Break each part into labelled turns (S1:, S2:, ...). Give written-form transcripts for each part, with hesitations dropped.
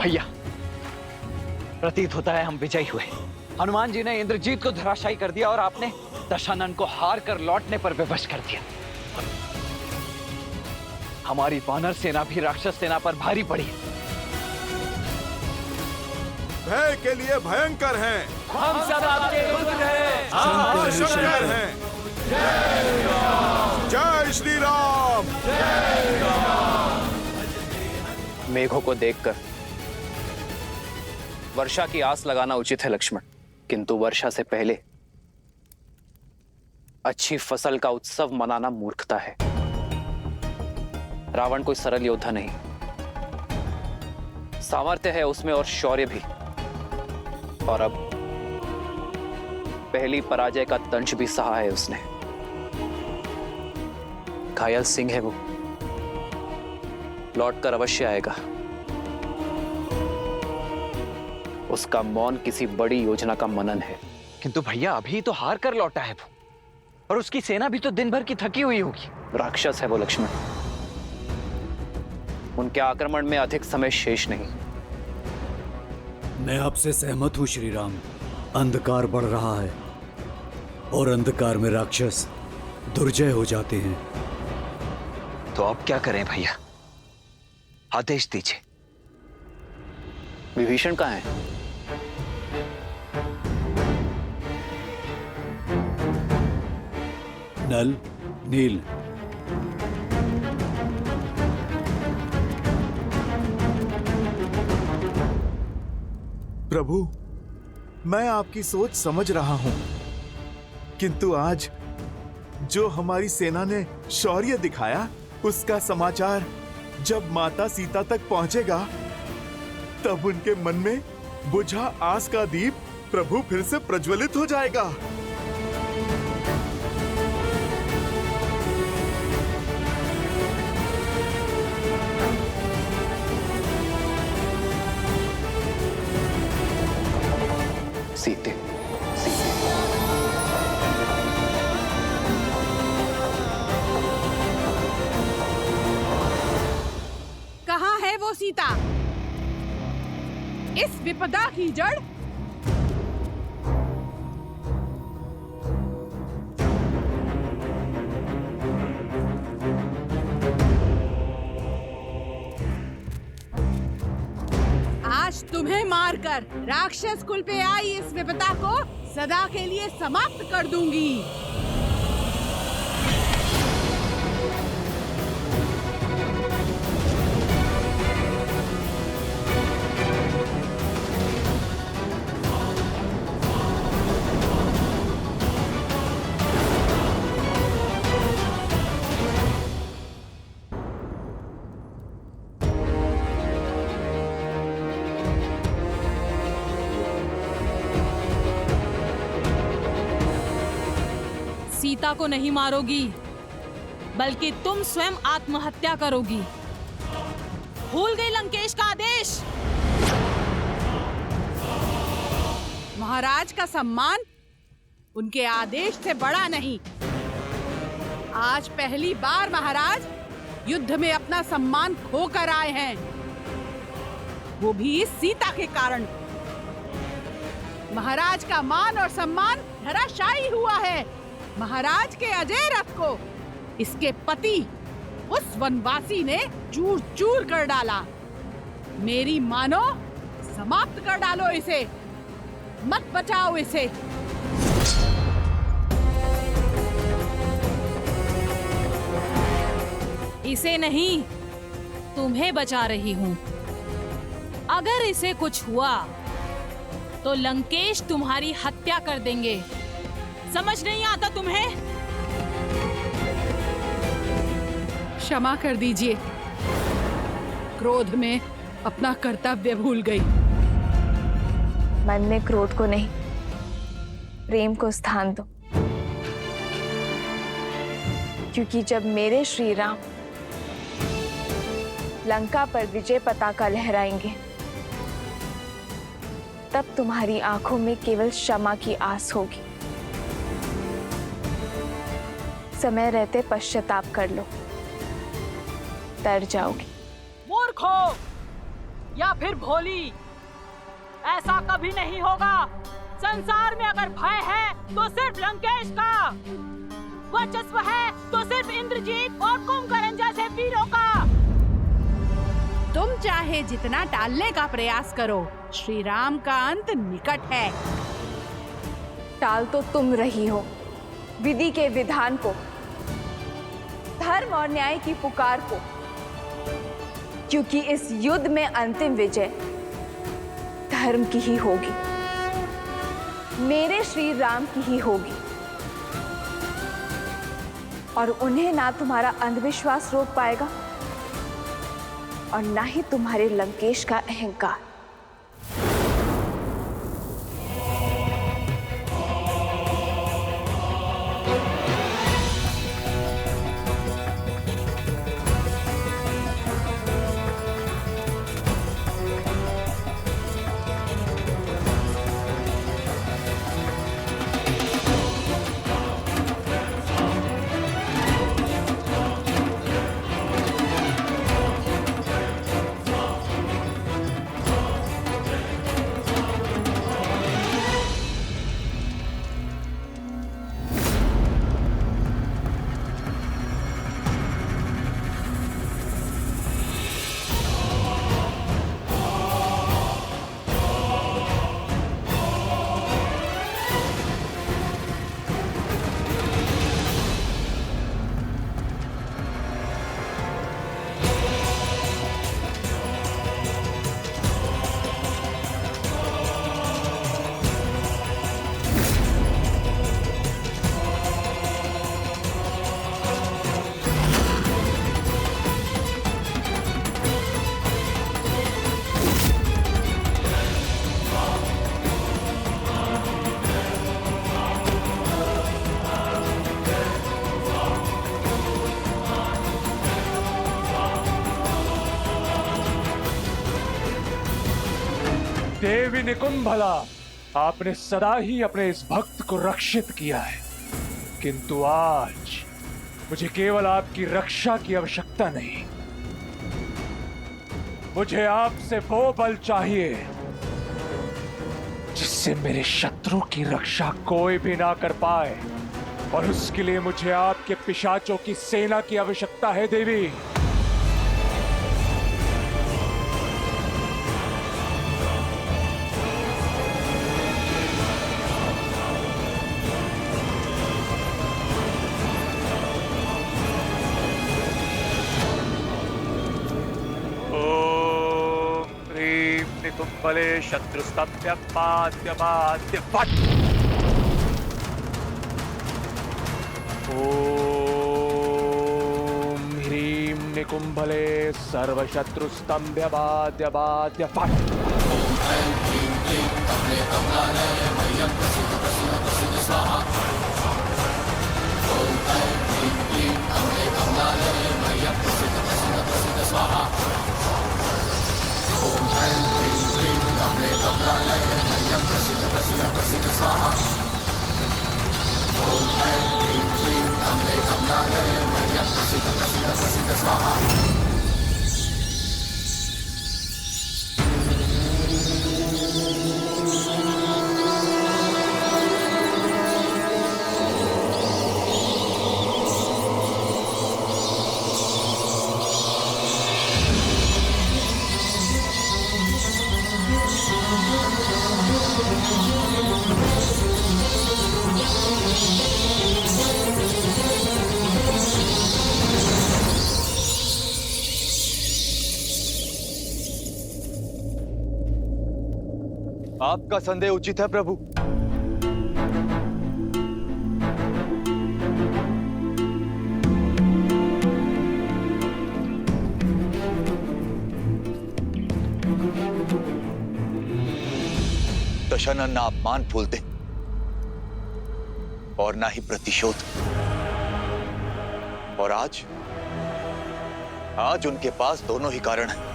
S1: भैया, प्रतीत होता है हम विजयी हुए। हनुमान जी ने इंद्रजीत को धराशायी कर दिया और आपने दशानन को हार कर लौटने पर विवश कर दिया। हमारी वानर सेना भी राक्षस सेना पर भारी पड़ी।
S2: भय के लिए भयंकर हैं।
S3: हम सब आपके रुद्र हैं।
S2: हम शंकर हैं। जय श्री राम।
S4: मेघों को देखकर वर्षा की आस लगाना उचित है लक्ष्मण, किंतु वर्षा से पहले अच्छी फसल का उत्सव मनाना मूर्खता है। रावण कोई सरल योद्धा नहीं, सामर्थ्य है उसमें और शौर्य भी, और अब पहली पराजय का दंश भी सहा है उसने। घायल सिंह है वो, लौटकर अवश्य आएगा। उसका मौन किसी बड़ी योजना का मनन है।
S1: किंतु भैया अभी तो हार कर लौटा है वो, और उसकी सेना भी तो दिन भर की थकी हुई होगी।
S4: राक्षस है वो लक्ष्मण, उनके आक्रमण में अधिक समय शेष नहीं।
S5: मैं आपसे सहमत हूं श्री राम। अंधकार बढ़ रहा है और अंधकार में राक्षस दुर्जय हो जाते हैं।
S1: तो अब क्या करें भैया, आदेश दीजिए।
S4: विभीषण कहाँ है?
S5: नल, नील,
S2: प्रभु, मैं आपकी सोच समझ रहा हूं, किंतु आज जो हमारी सेना ने शौर्य दिखाया, उसका समाचार जब माता सीता तक पहुंचेगा, तब उनके मन में बुझा आस का दीप प्रभु फिर से प्रज्वलित हो जाएगा।
S4: सीते, सीते।
S6: कहाँ है वो सीता? इस विपदा की जड़? आज तुम्हें मारकर राक्षस कुल पे आई इस विपदा को सदा के लिए समाप्त कर दूंगी।
S7: सीता को नहीं मारोगी, बल्कि तुम स्वयं आत्महत्या करोगी। भूल गई लंकेश का आदेश?
S6: महाराज का सम्मान उनके आदेश से बड़ा नहीं। आज पहली बार महाराज युद्ध में अपना सम्मान खोकर आए हैं, वो भी इस सीता के कारण। महाराज का मान और सम्मान धराशायी हुआ है। महाराज के अजय रथ को इसके पति उस वनवासी ने चूर चूर कर डाला। मेरी मानो, समाप्त कर डालो इसे, मत बचाओ इसे।
S7: इसे नहीं, तुम्हें बचा रही हूं। अगर इसे कुछ हुआ तो लंकेश तुम्हारी हत्या कर देंगे। समझ नहीं आता तुम्हें?
S6: क्षमा कर दीजिए, क्रोध में अपना कर्तव्य भूल गई।
S8: मन में क्रोध को नहीं, प्रेम को स्थान दो, क्योंकि जब मेरे श्री राम लंका पर विजय पताका लहराएंगे, तब तुम्हारी आंखों में केवल क्षमा की आस होगी। समय रहते पश्चाताप कर लो, तर जाओगी।
S7: मूर्खो, या फिर भोली, ऐसा कभी नहीं होगा। संसार में अगर भय है तो सिर्फ लंकेश का, वर्चस्व है तो सिर्फ इंद्रजीत और कुंभकर्ण जैसे वीरों का।
S6: तुम चाहे जितना टालने का प्रयास करो, श्री राम का अंत निकट है।
S8: टाल तो तुम रही हो विधि के विधान को, धर्म और न्याय की पुकार को, क्योंकि इस युद्ध में अंतिम विजय धर्म की ही होगी, मेरे श्री राम की ही होगी। और उन्हें ना तुम्हारा अंधविश्वास रोक पाएगा और ना ही तुम्हारे लंकेश का अहंकार।
S3: देवी निकुंभला, आपने सदा ही अपने इस भक्त को रक्षित किया है, किंतु आज मुझे केवल आपकी रक्षा की आवश्यकता नहीं, मुझे आपसे वो बल चाहिए जिससे मेरे शत्रु की रक्षा कोई भी ना कर पाए, और उसके लिए मुझे आपके पिशाचों की सेना की आवश्यकता है देवी।
S9: निकुंभले शत्रुस्तभ्य पाद्य पाद्य फट। ओम ह्रीं निकुंभले सर्वशत्रुस्तंभ्य बाद्य बाद्य फट।
S10: आपका संदेह उचित है प्रभु। दशानन ना अपमान फूलते और ना ही प्रतिशोध, और आज उनके पास दोनों ही कारण हैं।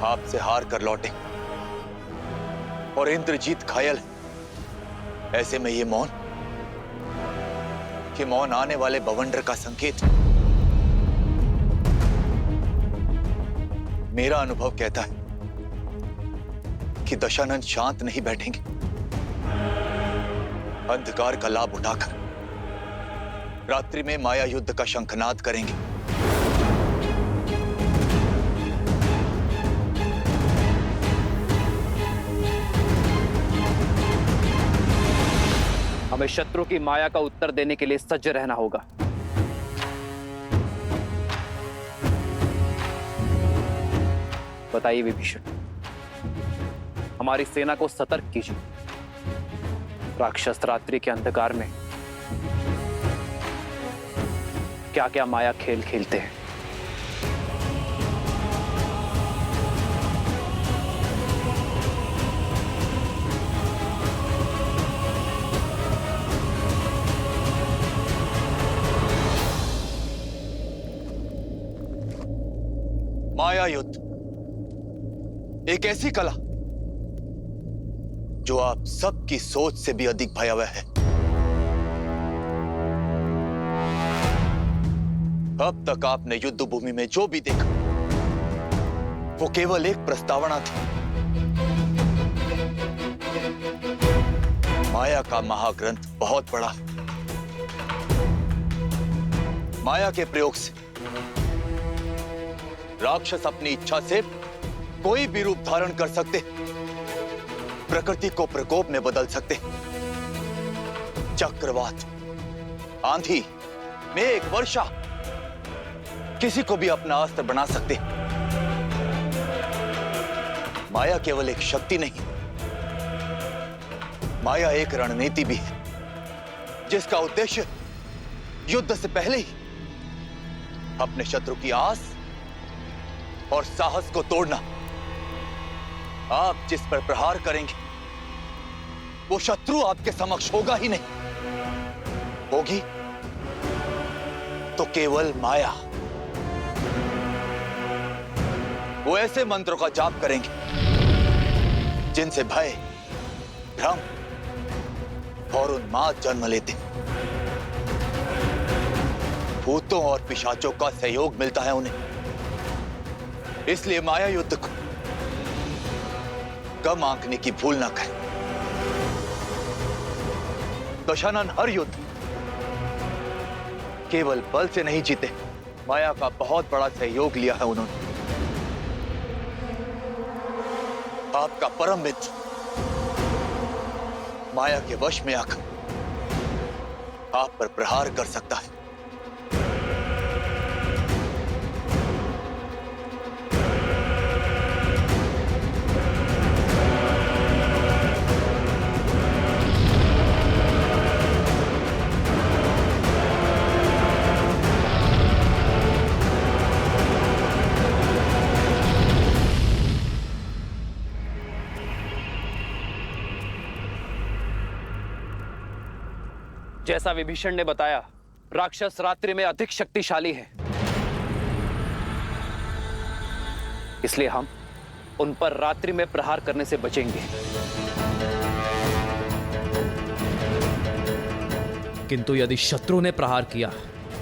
S10: आपसे हार कर लौटे और इंद्रजीत घायल है। ऐसे में ये मौन आने वाले बवंडर का संकेत। मेरा अनुभव कहता है कि दशानन शांत नहीं बैठेंगे। अंधकार का लाभ उठाकर रात्रि में माया युद्ध का शंखनाद करेंगे।
S4: हमें शत्रु की माया का उत्तर देने के लिए सज्ज रहना होगा। बताइए विभीषण, हमारी सेना को सतर्क कीजिए। राक्षस रात्रि के अंधकार में क्या क्या माया खेल खेलते हैं।
S10: माया युद्ध एक ऐसी कला जो आप सबकी सोच से भी अधिक भयावह है। अब तक आपने युद्ध भूमि में जो भी देखा वो केवल एक प्रस्तावना थी। माया का महाग्रंथ बहुत बड़ा है। माया के प्रयोग से राक्षस अपनी इच्छा से कोई भी रूप धारण कर सकते, प्रकृति को प्रकोप में बदल सकते, चक्रवात, आंधी, मेघ, वर्षा, किसी को भी अपना अस्त्र बना सकते। माया केवल एक शक्ति नहीं, माया एक रणनीति भी है जिसका उद्देश्य युद्ध से पहले ही अपने शत्रु की आस और साहस को तोड़ना। आप जिस पर प्रहार करेंगे वो शत्रु आपके समक्ष होगा ही नहीं, होगी तो केवल माया। वो ऐसे मंत्रों का जाप करेंगे जिनसे भय, भ्रम और उन्माद जन्म लेते। भूतों और पिशाचों का सहयोग मिलता है उन्हें। इसलिए माया युद्ध को कम आंकने की भूल ना करें। दशानन हर युद्ध केवल बल से नहीं जीते, माया का बहुत बड़ा सहयोग लिया है उन्होंने। आपका परम मित्र माया के वश में आकर आप पर प्रहार कर सकता है।
S4: जैसा विभीषण ने बताया, राक्षस रात्रि में अधिक शक्तिशाली है। इसलिए हम उन पर रात्रि में प्रहार करने से बचेंगे।
S11: किंतु यदि शत्रु ने प्रहार किया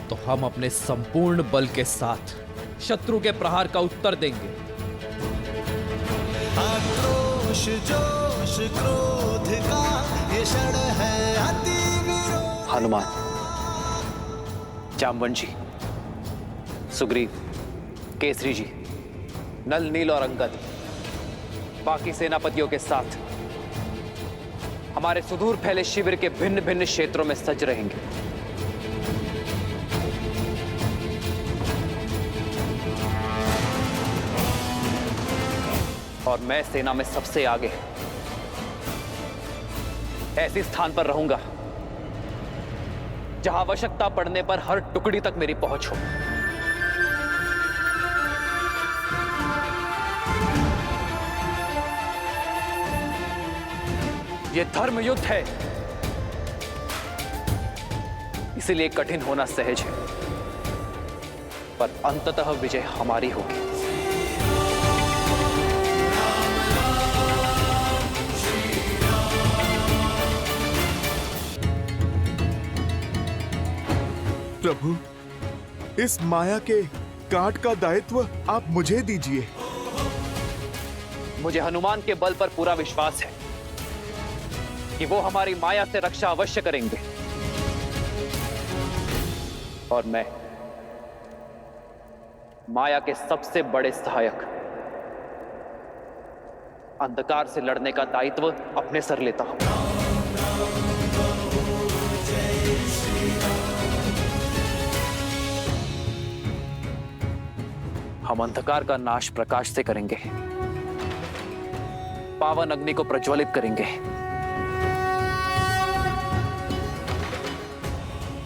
S11: तो हम अपने संपूर्ण बल के साथ शत्रु के प्रहार का उत्तर देंगे।
S12: आक्रोश, जोश, क्रोध का ये क्षण है अति।
S4: हनुमान, जामवन जी, सुग्रीव, केसरी जी, नल, नील और अंगद बाकी सेनापतियों के साथ हमारे सुदूर फैले शिविर के भिन्न भिन्न क्षेत्रों में सज रहेंगे। और मैं सेना में सबसे आगे ऐसे स्थान पर रहूंगा जहां आवश्यकता पड़ने पर हर टुकड़ी तक मेरी पहुंच हो। यह धर्म युद्ध है, इसलिए कठिन होना सहज है, पर अंततः विजय हमारी होगी।
S2: प्रभु, इस माया के काट का दायित्व आप मुझे दीजिए।
S4: मुझे हनुमान के बल पर पूरा विश्वास है कि वो हमारी माया से रक्षा अवश्य करेंगे। और मैं माया के सबसे बड़े सहायक अंधकार से लड़ने का दायित्व अपने सर लेता हूं। हम अंधकार का नाश प्रकाश से करेंगे, पावन अग्नि को प्रज्वलित करेंगे,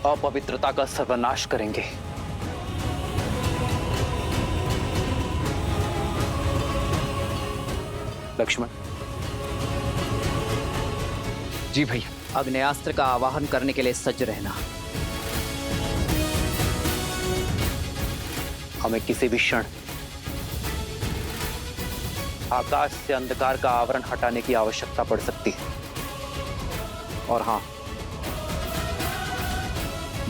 S4: अपवित्रता का सर्वनाश करेंगे। लक्ष्मण,
S1: जी भैया।
S4: अग्नेयास्त्र का आवाहन करने के लिए सज्ज रहना। हमें किसी भी क्षण आकाश से अंधकार का आवरण हटाने की आवश्यकता पड़ सकती है। और हां,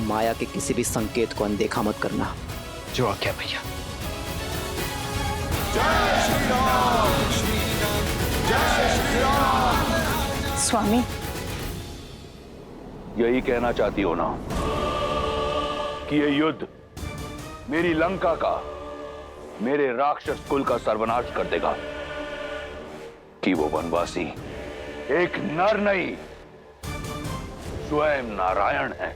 S4: माया के किसी भी संकेत को अनदेखा मत करना।
S1: जो आज्ञा भैया।
S8: स्वामी,
S9: यही कहना चाहती हो ना कि ये युद्ध मेरी लंका का, मेरे राक्षस कुल का सर्वनाश कर देगा, कि वो वनवासी एक नर नहीं स्वयं नारायण है।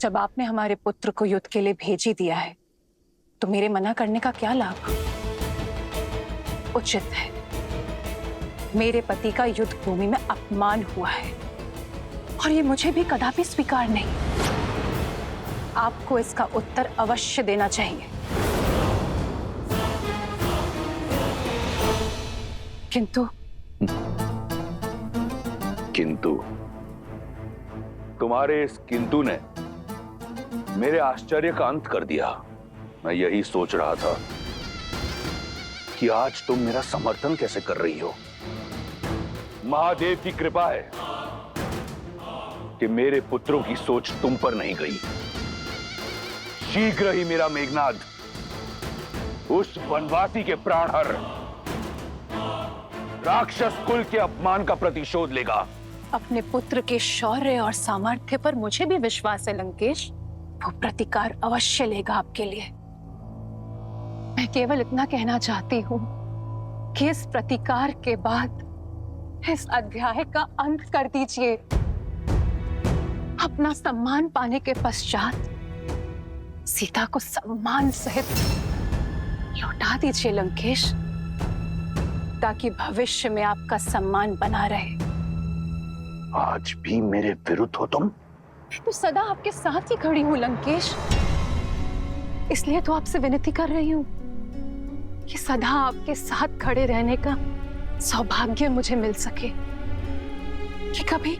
S8: जब आपने हमारे पुत्र को युद्ध के लिए भेज ही दिया है तो मेरे मना करने का क्या लाभ? उचित है, मेरे पति का युद्ध भूमि में अपमान हुआ है और ये मुझे भी कदापि स्वीकार नहीं। आपको इसका उत्तर अवश्य देना चाहिए।
S9: किंतु तुम्हारे इस किंतु ने मेरे आश्चर्य का अंत कर दिया। मैं यही सोच रहा था कि आज तुम मेरा समर्थन कैसे कर रही हो। महादेव की कृपा है कि मेरे पुत्रों की सोच तुम पर नहीं गई। शीघ्र ही मेरा मेघनाद उस वनवासी के प्राणहर राक्षस कुल के अपमान का प्रतिशोध लेगा।
S8: अपने पुत्र के शौर्य और सामर्थ्य पर मुझे भी विश्वास है लंकेश। वो प्रतिकार अवश्य लेगा आपके लिए। मैं केवल इतना कहना चाहती हूँ कि इस प्रतिकार के बाद इस अध्याय का अंत कर दीजिए। अपना सम्मान पाने के पश्चात सीता को सम्मान सहित लौटा दीजिए लंकेश, ताकि भविष्य में आपका सम्मान बना रहे।
S9: आज भी मेरे विरुद्ध हो तुम?
S8: तो सदा आपके साथ ही खड़ी हूं लंकेश, इसलिए तो आपसे विनती कर रही हूं कि सदा आपके साथ खड़े रहने का सौभाग्य मुझे मिल सके, कि कभी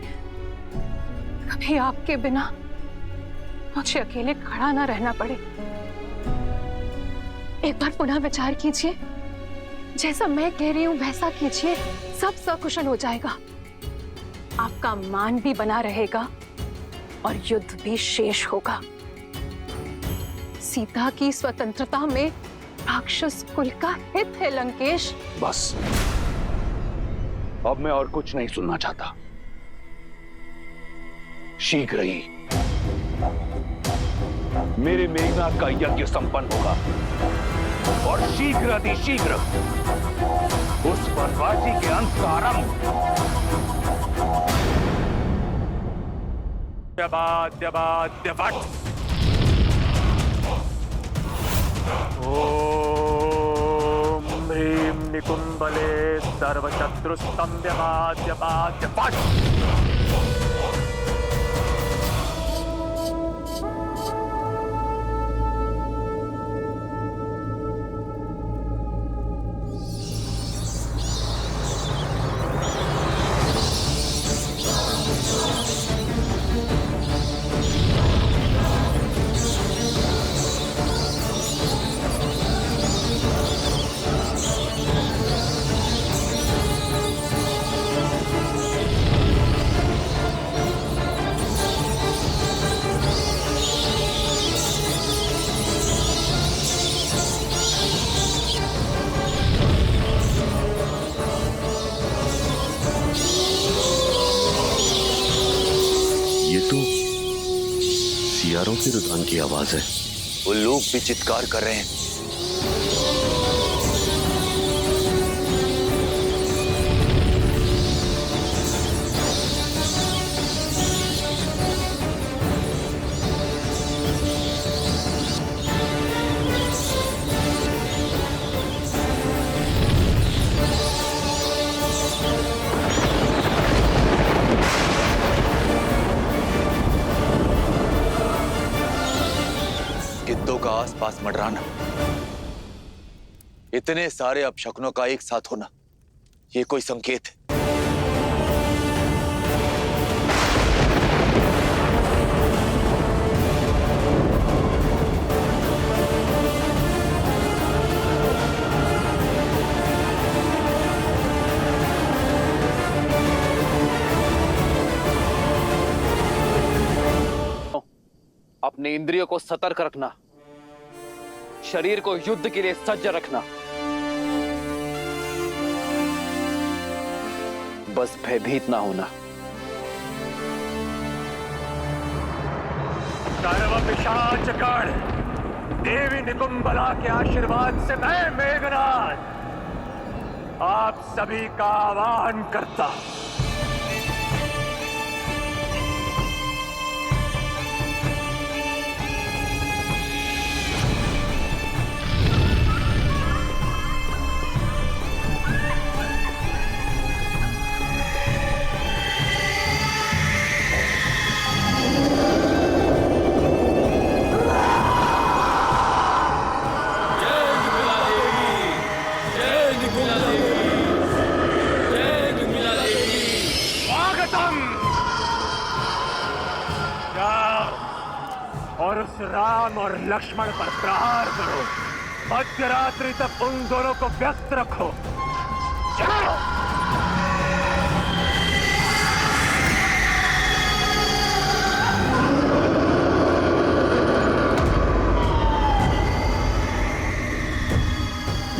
S8: कभी आपके बिना मुझे अकेले खड़ा ना रहना पड़े। एक बार पुनः विचार कीजिए, जैसा मैं कह रही हूं वैसा कीजिए, सब सकुशल हो जाएगा। आपका मान भी बना रहेगा और युद्ध भी शेष होगा। सीता की स्वतंत्रता में राक्षस कुल का हित है लंकेश।
S9: बस, अब मैं और कुछ नहीं सुनना चाहता। शीघ्र ही मेरे मेघनाद का यज्ञ संपन्न होगा और शीघ्र अतिशीघ्र उस वनवासी के अंत का आरंभ।
S3: ओम ह्रीं निकुंभले सर्वशत्रुस्तम्भ्यमाद्यपाद्य फट्।
S9: ये तो सियारों के रुझान की आवाज है।
S10: वो लोग भी चित्कार कर रहे हैं। गिद्धों का आसपास मंडराना, इतने सारे अपशकुनों का एक साथ होना, ये कोई संकेत है।
S4: अपने इंद्रियों को सतर्क रखना, शरीर को युद्ध के लिए सज्ज रखना। बस भयभीत ना होना।
S3: सर्व पिशाचगण, देवी निकुंभला के आशीर्वाद से मैं मेघनाद आप सभी का आह्वान करता हूं। और उस राम और लक्ष्मण पर प्रहार करो। मध्यरात्रि तक उन दोनों को व्यस्त रखो। जाओ।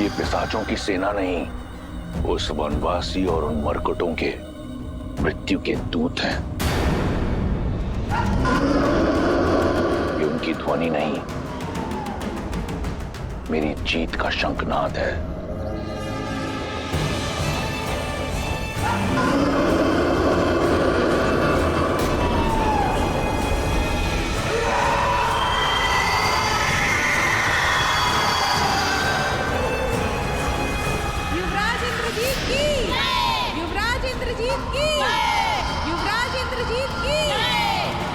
S9: ये पिशाचों की सेना नहीं, उस वनवासी और उन मरकटों के मृत्यु के दूत हैं। ये उनकी ध्वनि नहीं, मेरी जीत का शंखनाद है।
S6: युवराज इंद्रजीत की, युवराज इंद्रजीत की, युवराज इंद्रजीत की,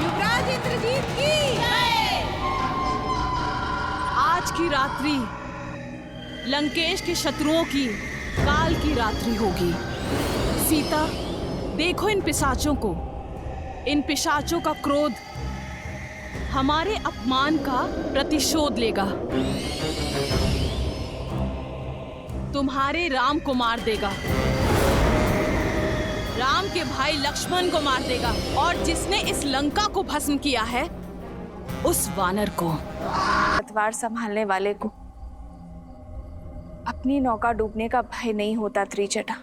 S6: युवराज इंद्रजीत की।
S7: आज की रात्रि लंकेश के शत्रुओं की काल की रात्रि होगी। सीता, देखो इन पिशाचों को। इन पिशाचों का क्रोध हमारे अपमान का प्रतिशोध लेगा। तुम्हारे राम को मार देगा, राम के भाई लक्ष्मण को मार देगा, और जिसने इस लंका को भस्म किया है उस वानर को।
S8: पतवार संभालने वाले को अपनी नौका डूबने का भय नहीं होता त्रिजटा।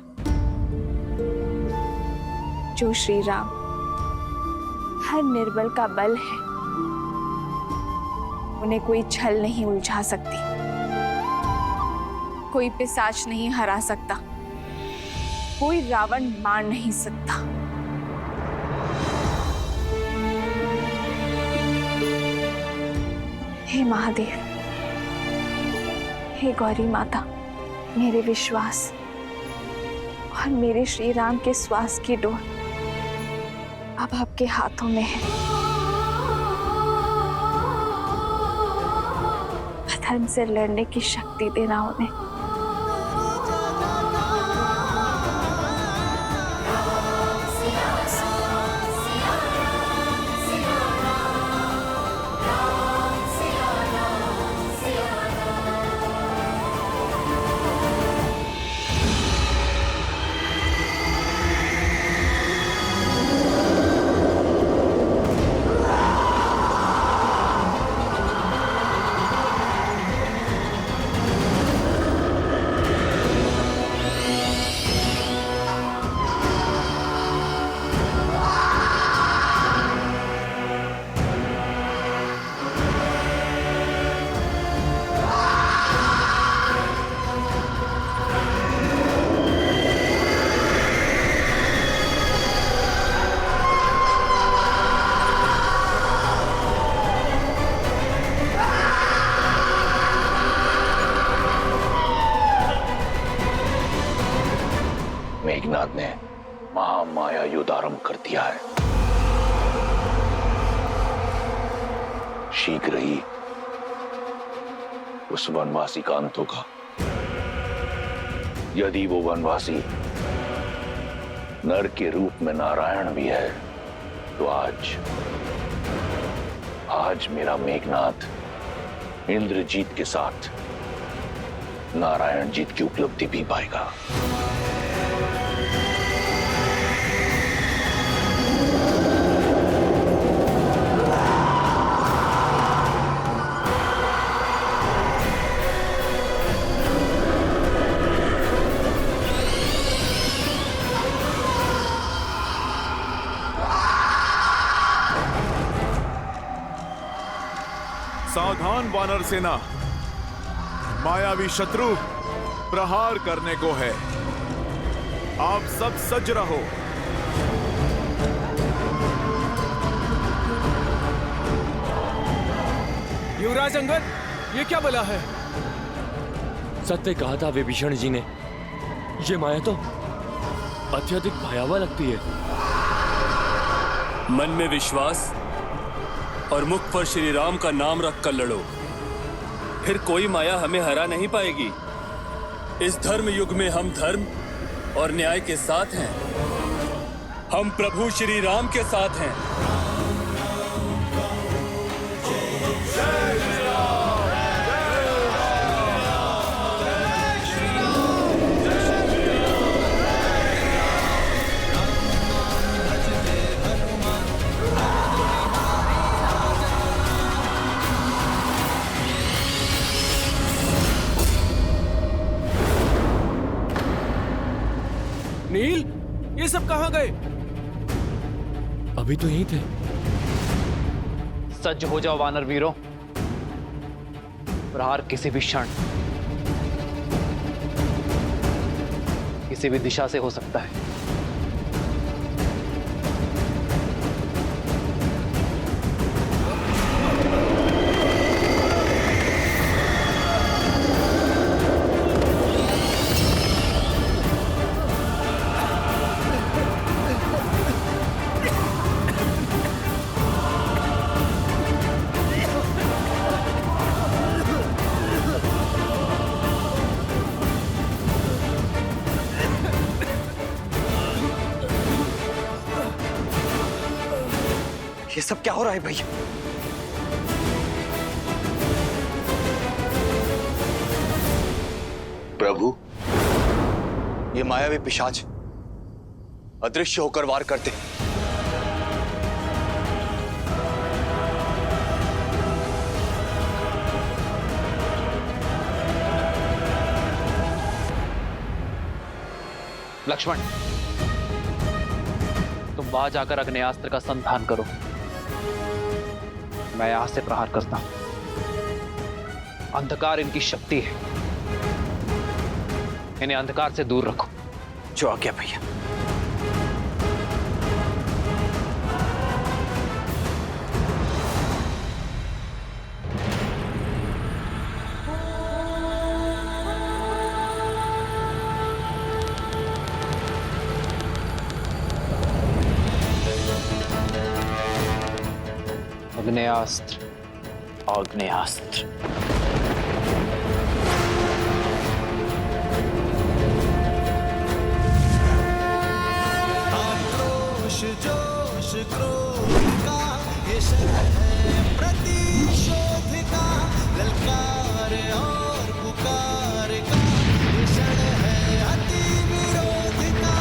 S8: जो श्री राम हर निर्बल का बल है, उन्हें कोई छल नहीं उलझा सकती, कोई पिशाच नहीं हरा सकता, कोई रावण मार नहीं सकता। हे महादेव, हे गौरी माता, मेरे विश्वास और मेरे श्री राम के श्वास की डोर अब आपके हाथों में है। अधर्म से लड़ने की शक्ति देना उन्हें।
S9: शीघ्र ही उस वनवासी का अंत होगा। यदि वो वनवासी नर के रूप में नारायण भी है, तो आज मेरा मेघनाथ इंद्रजीत के साथ नारायण जीत की उपलब्धि भी पाएगा।
S2: सावधान वानर सेना, मायावी शत्रु प्रहार करने को है। आप सब सज्ज रहो।
S13: युवराज अंगद, ये क्या बला है?
S14: सत्य कहा था विभीषण जी ने, ये माया तो अत्यधिक भयावह लगती है। मन में विश्वास और मुख पर श्री राम का नाम रखकर लड़ो, फिर कोई माया हमें हरा नहीं पाएगी। इस धर्म युग में हम धर्म और न्याय के साथ हैं। हम प्रभु श्री राम के साथ हैं।
S13: नील, ये सब कहां गए?
S14: अभी तो यहीं थे।
S4: सज्ज हो जाओ वानर वीरों, प्रहार किसी भी क्षण किसी भी दिशा से हो सकता है।
S1: ये सब क्या हो रहा है भैया?
S10: प्रभु, ये मायावी पिशाच अदृश्य होकर वार करते।
S4: लक्ष्मण, तुम वहां जाकर अग्नेयास्त्र का संधान करो, मैं यहां से प्रहार करता हूं। अंधकार इनकी शक्ति है, इन्हें अंधकार से दूर रखो।
S1: जो आज्ञा भैया।
S4: आग्नेयास्त्र, आग्नेयास्त्र।
S12: आक्रोश जोश क्रोध का ये शर है प्रतिशोध का, ललकार और पुकार का ये शर है अति विरोध का।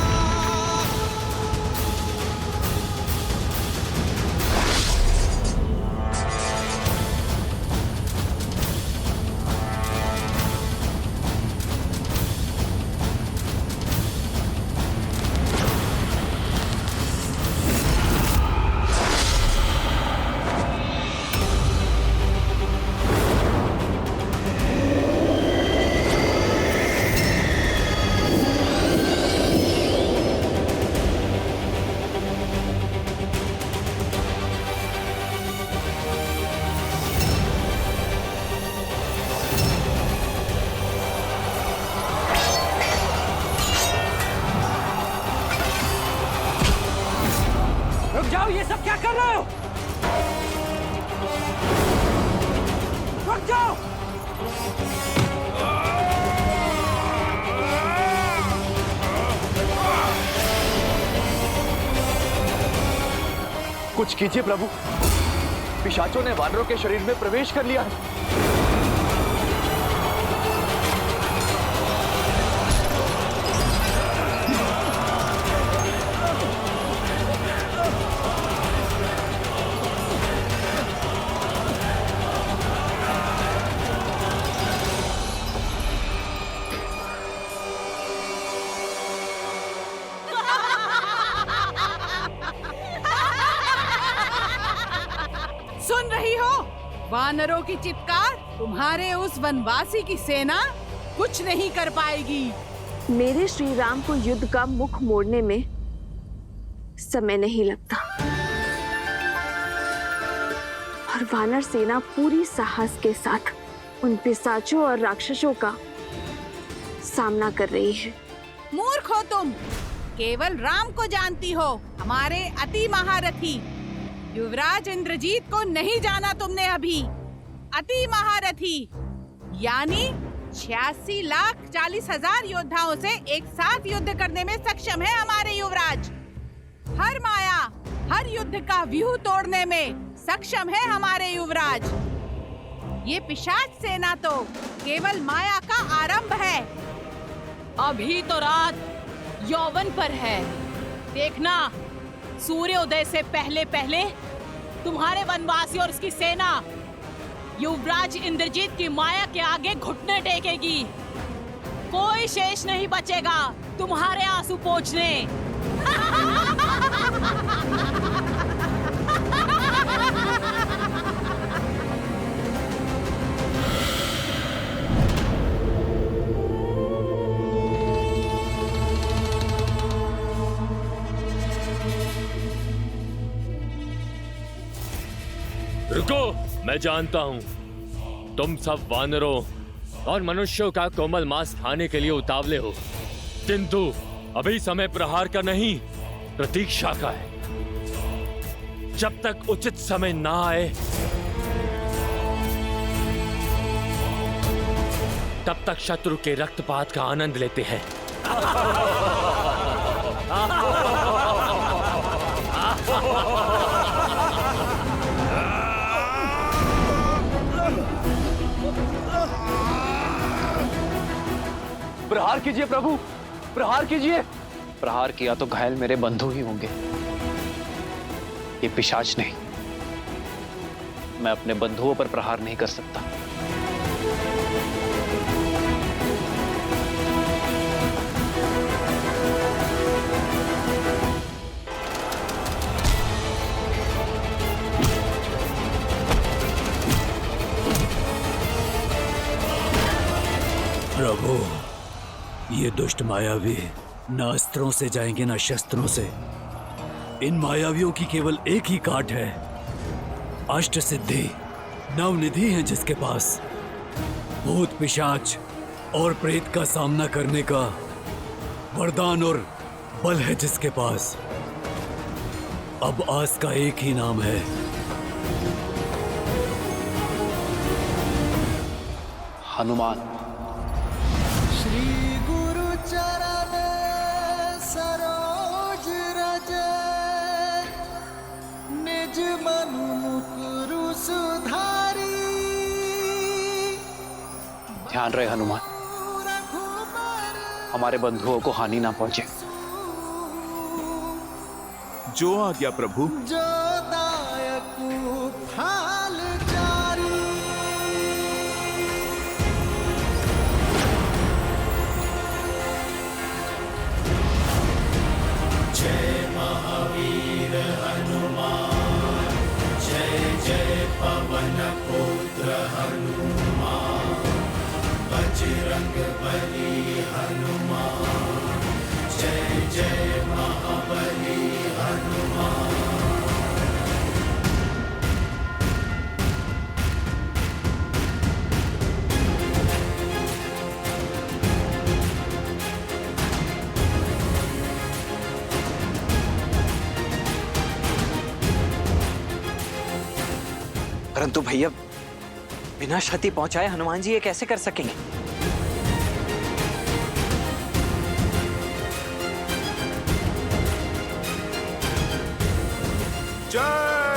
S10: कुछ कीजिए प्रभु, पिशाचों ने वानरों के शरीर में प्रवेश कर लिया है।
S6: सुन रही हो वानरों की चित्कार? तुम्हारे उस वनवासी की सेना कुछ नहीं कर पाएगी।
S8: मेरे श्री राम को युद्ध का मुख मोड़ने में समय नहीं लगता और वानर सेना पूरी साहस के साथ उन पिशाचों और राक्षसों का सामना कर रही है।
S6: मूर्ख हो तुम, केवल राम को जानती हो, हमारे अति महारथी युवराज इंद्रजीत को नहीं जाना तुमने अभी। अति महारथी यानी 86,40,000 योद्धाओं से एक साथ युद्ध करने में सक्षम है हमारे युवराज। हर माया, हर युद्ध का व्यूह तोड़ने में सक्षम है हमारे युवराज। ये पिशाच सेना तो केवल माया का आरंभ है।
S7: अभी तो रात यौवन पर है, देखना सूर्योदय से पहले पहले तुम्हारे वनवासी और उसकी सेना युवराज इंद्रजीत की माया के आगे घुटने टेकेगी। कोई शेष नहीं बचेगा तुम्हारे आंसू पोंछने।
S15: रुको, मैं जानता हूँ तुम सब वानरों और मनुष्यों का कोमल मांस खाने के लिए उतावले हो, किंतु अभी समय प्रहार का नहीं, प्रतीक्षा का है। जब तक उचित समय ना आए तब तक शत्रु के रक्तपात का आनंद लेते हैं।
S10: प्रहार कीजिए प्रभु, प्रहार कीजिए।
S4: प्रहार किया तो घायल मेरे बंधु ही होंगे, ये पिशाच नहीं। मैं अपने बंधुओं पर प्रहार नहीं कर सकता।
S5: प्रभु, ये दुष्ट मायावी न अस्त्रों से जाएंगे न शस्त्रों से। इन मायावियों की केवल एक ही काट है, अष्ट सिद्धि, नवनिधि है जिसके पास। भूत पिशाच और प्रेत का सामना करने का वरदान और बल है जिसके पास। अब आस का एक ही नाम है,
S4: हनुमान।
S12: श्री गुरु चरण सरोज रज, निज मनु मुकुरु सुधारी।
S4: ध्यान रहे हनुमान, हमारे बंधुओं को हानि ना पहुंचे।
S2: जो आज्ञा प्रभु।
S12: जो दायक फाल जारी। जय महावीर हनुमान, जय जय पवन पुत्र हनुमान, बजरंग बली हनुमान, जय जय महाबली हनुमान।
S1: परंतु भैया, बिना क्षति पहुंचाए हनुमान जी ये कैसे कर सकेंगे?
S2: जय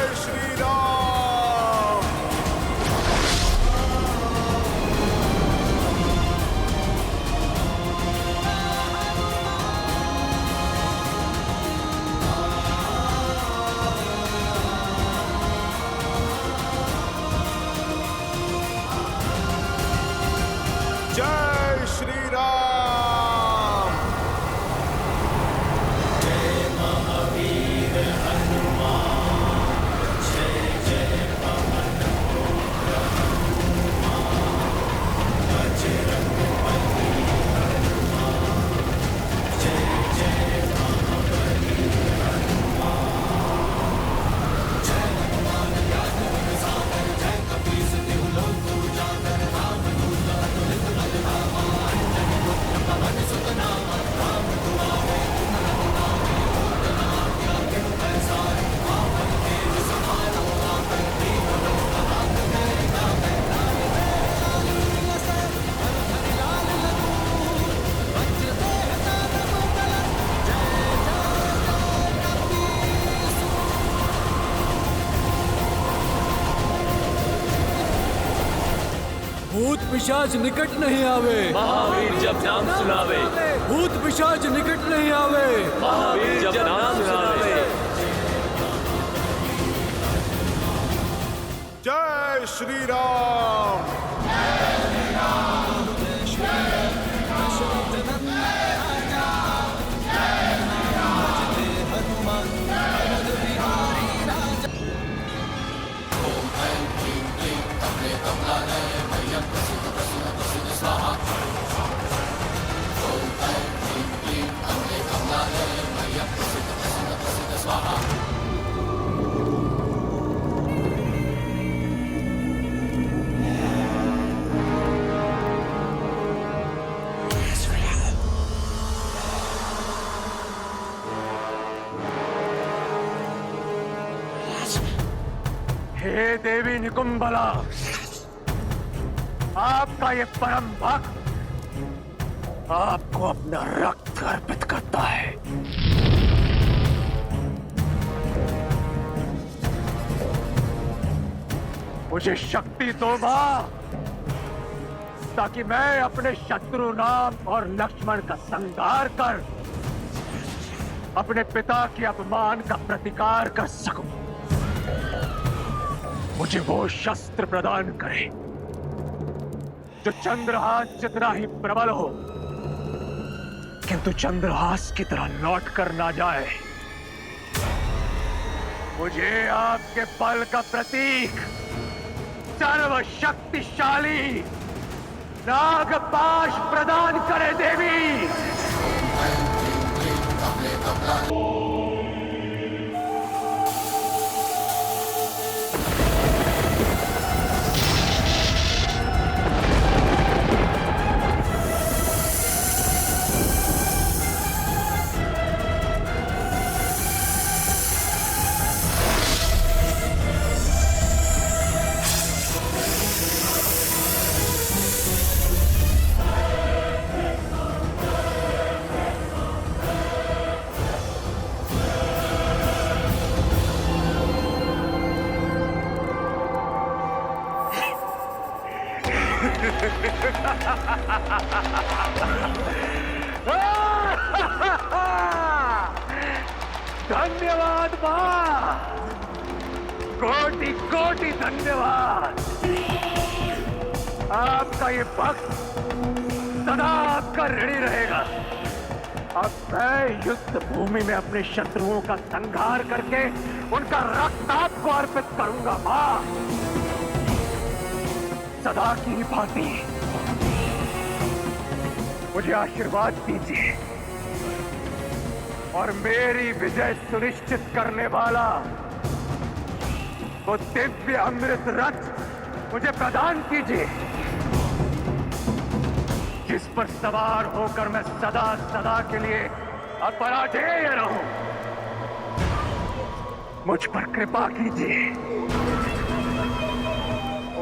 S5: भूत पिशाच निकट नहीं आवे।
S15: महावीर जब नाम सुनावे,
S5: भूत पिशाच निकट नहीं आवे।
S15: महावीर जब नाम सुनावे।
S2: जय श्री राम।
S3: हे देवी निकुंभला, आपका ये परम भक्त आपको अपना रक्त अर्पित करता है। मुझे शक्ति दो मां, ताकि मैं अपने शत्रु राम और लक्ष्मण का संहार कर अपने पिता के अपमान का प्रतिकार कर सकूं। मुझे वो शस्त्र प्रदान करे जो चंद्रहास जितना ही प्रबल हो, किंतु चंद्रहास की तरह लौट कर ना जाए। मुझे आपके बल का प्रतीक, सर्वशक्तिशाली नागपाश प्रदान करे देवी। धन्यवाद मां, कोटि कोटि धन्यवाद। आपका ये भक्त सदा आपका ऋणी रहेगा। अब मैं युद्ध भूमि में अपने शत्रुओं का संहार करके उनका रक्त आपको अर्पित करूंगा मां। सदा की भांति मुझे आशीर्वाद दीजिए और मेरी विजय सुनिश्चित करने वाला वो दिव्य अमृत रथ मुझे प्रदान कीजिए, जिस पर सवार होकर मैं सदा सदा के लिए अपराजेय रहूं। मुझ पर कृपा कीजिए।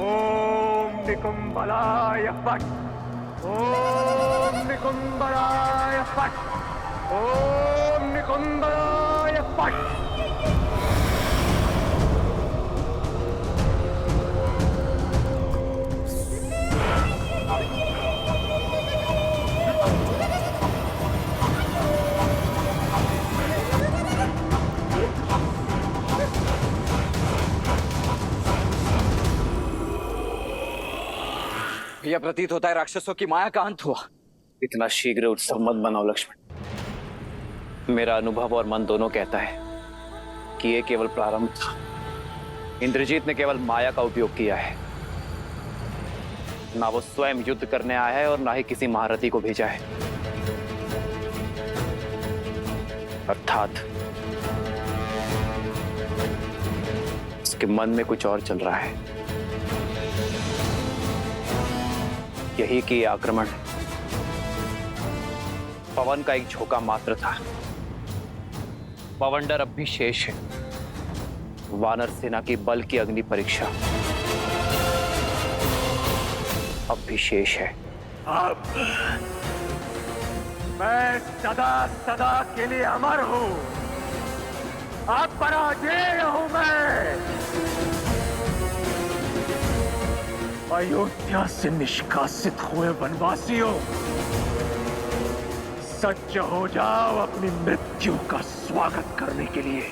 S3: ओम निकुंभलाय फट, ओम निकुंभलाय फट, ओम निकुंभलाय फट।
S1: यह प्रतीत होता है राक्षसों की माया का अंत हुआ।
S4: इतना शीघ्र उत्सव मत बनाओ लक्ष्मण। मेरा अनुभव और मन दोनों कहता है कि यह केवल प्रारंभ था। इंद्रजीत ने केवल माया का उपयोग किया है। ना वो स्वयं युद्ध करने आया है और ना ही किसी महारथी को भेजा है। अर्थात उसके मन में कुछ और चल रहा है। यही कि आक्रमण पवन का एक झोंका मात्र था। पवनडर अब भी शेष है। वानर सेना की बल की अग्नि परीक्षा अब भी शेष है।
S3: अब मैं सदा सदा के लिए अमर हूं। अब पराजय हूं मैं। अयोध्या से निष्कासित हुए वनवासियों, सज्ज हो जाओ अपनी मृत्यु का स्वागत करने के लिए।